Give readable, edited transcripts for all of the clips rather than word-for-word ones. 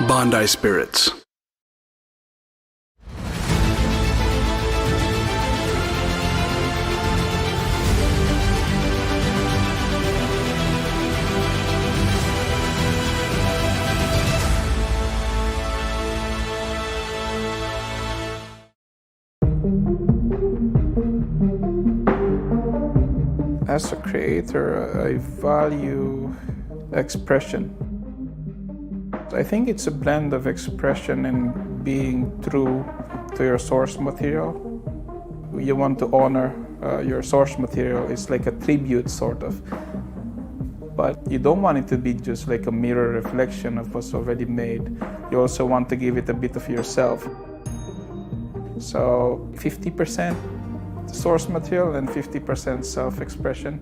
BANDAI Spirits. As a creator, I value expression. I think it's a blend of expression and being true to your source material. You want to honor your source material. It's like a tribute, sort of. But you don't want it to be just like a mirror reflection of what's already made. You also want to give it a bit of yourself. So 50% source material and 50% self-expression.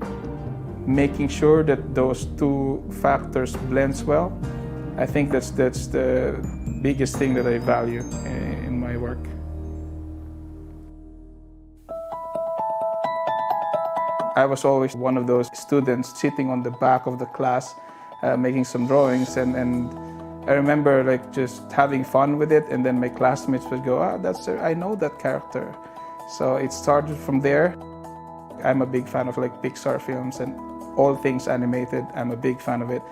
Making sure that those two factors blends well. I think that's the biggest thing that I value in my work. I was always one of those students sitting on the back of the class making some drawings, and I remember like just having fun with it, and then my classmates would go, I know that character. So it started from there. I'm a big fan of like Pixar films and all things animated. I'm a big fan of it.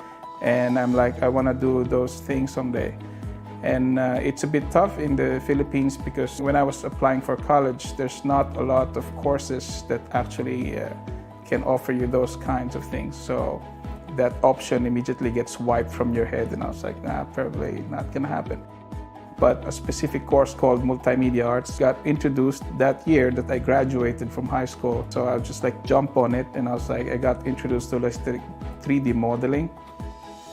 And I'm like, I want to do those things someday. And it's a bit tough in the Philippines because when I was applying for college, there's not a lot of courses that actually can offer you those kinds of things. So that option immediately gets wiped from your head. And I was like, probably not going to happen. But a specific course called Multimedia Arts got introduced that year that I graduated from high school. So I just like jump on it, and I was like, I got introduced to like 3D modeling.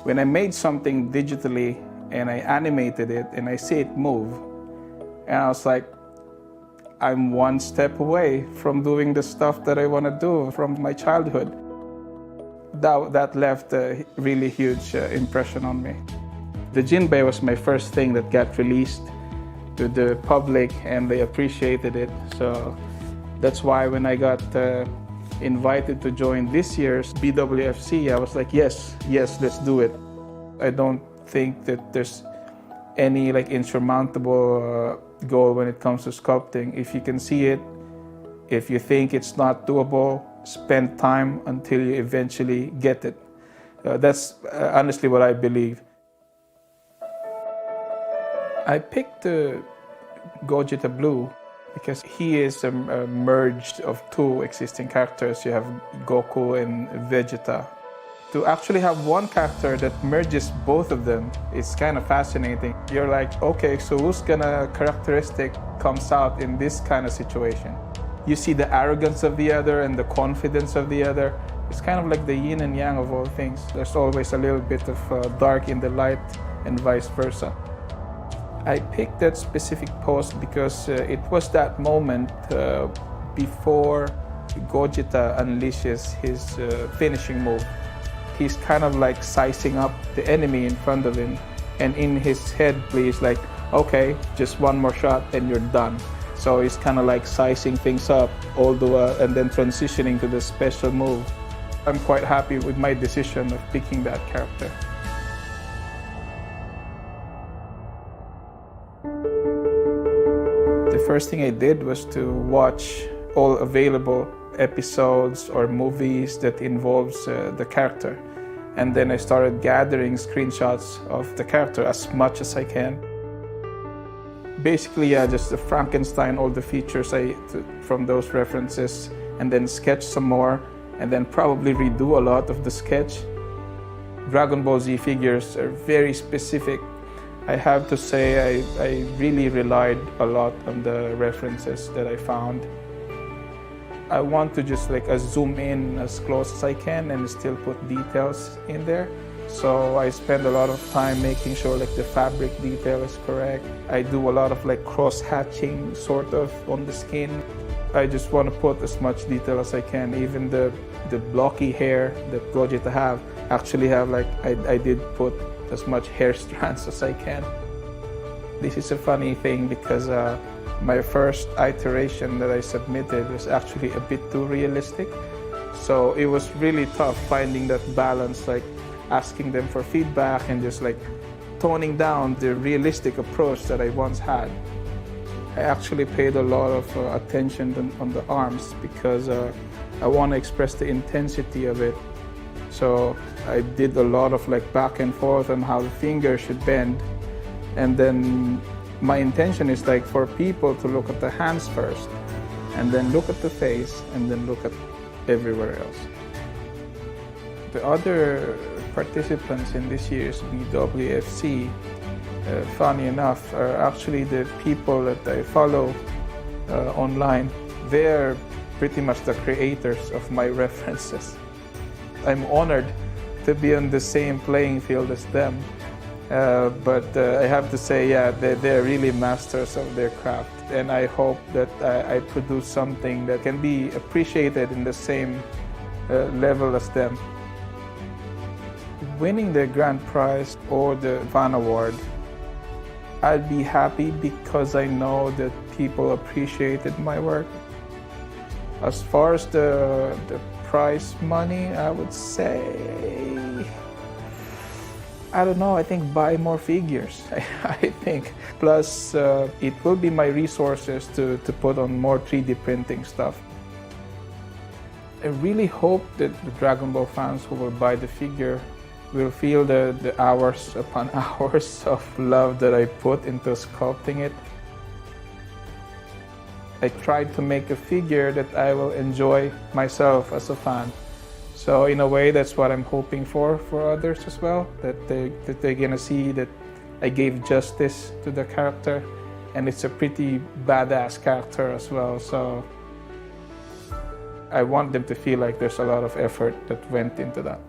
When I made something digitally and I animated it and I see it move, and I was like, I'm one step away from doing the stuff that I want to do from my childhood. That left a really huge impression on me. The Jinbei was my first thing that got released to the public, and they appreciated it. So that's why when I got invited to join this year's BWFC, I was like, yes, let's do it. I don't think that there's any like insurmountable goal when it comes to sculpting. If you can see it, if you think it's not doable, spend time until you eventually get it. That's honestly what I believe. I picked Gogeta Blue because he is a merge of two existing characters. You have Goku and Vegeta. To actually have one character that merges both of them is kind of fascinating. You're like, okay, so whose characteristic comes out in this kind of situation? You see the arrogance of the other and the confidence of the other. It's kind of like the yin and yang of all things. There's always a little bit of dark in the light and vice versa. I picked that specific pose because it was that moment before Gogeta unleashes his finishing move. He's kind of like sizing up the enemy in front of him, and in his head he's like, okay, just one more shot and you're done. So he's kind of like sizing things up and then transitioning to the special move. I'm quite happy with my decision of picking that character. The first thing I did was to watch all available episodes or movies that involves the character. And then I started gathering screenshots of the character as much as I can. Basically, just Frankenstein all the features from those references, and then sketch some more, and then probably redo a lot of the sketch. Dragon Ball Z figures are very specific. I have to say I really relied a lot on the references that I found. I want to just like zoom in as close as I can and still put details in there. So I spend a lot of time making sure like the fabric detail is correct. I do a lot of like cross-hatching sort of on the skin. I just want to put as much detail as I can. Even the blocky hair that Gogeta actually have like I did put as much hair strands as I can. This is a funny thing because my first iteration that I submitted was actually a bit too realistic. So it was really tough finding that balance, like asking them for feedback and just like toning down the realistic approach that I once had. I actually paid a lot of attention on the arms because I want to express the intensity of it. So I did a lot of like back and forth on how the finger should bend. And then my intention is like for people to look at the hands first, and then look at the face, and then look at everywhere else. The other participants in this year's BWFC, funny enough, are actually the people that I follow online. They're pretty much the creators of my references. I'm honored to be on the same playing field as them. But I have to say, yeah, they're really masters of their craft. And I hope that I produce something that can be appreciated in the same level as them. Winning the grand prize or the fan award, I'd be happy because I know that people appreciated my work. As far as the prize money, I would say, I don't know, I think buy more figures, I think. Plus, it will be my resources to put on more 3D printing stuff. I really hope that the Dragon Ball fans who will buy the figure will feel the hours upon hours of love that I put into sculpting it. I tried to make a figure that I will enjoy myself as a fan. So in a way, that's what I'm hoping for others as well, that they're gonna see that I gave justice to the character, and it's a pretty badass character as well. So I want them to feel like there's a lot of effort that went into that.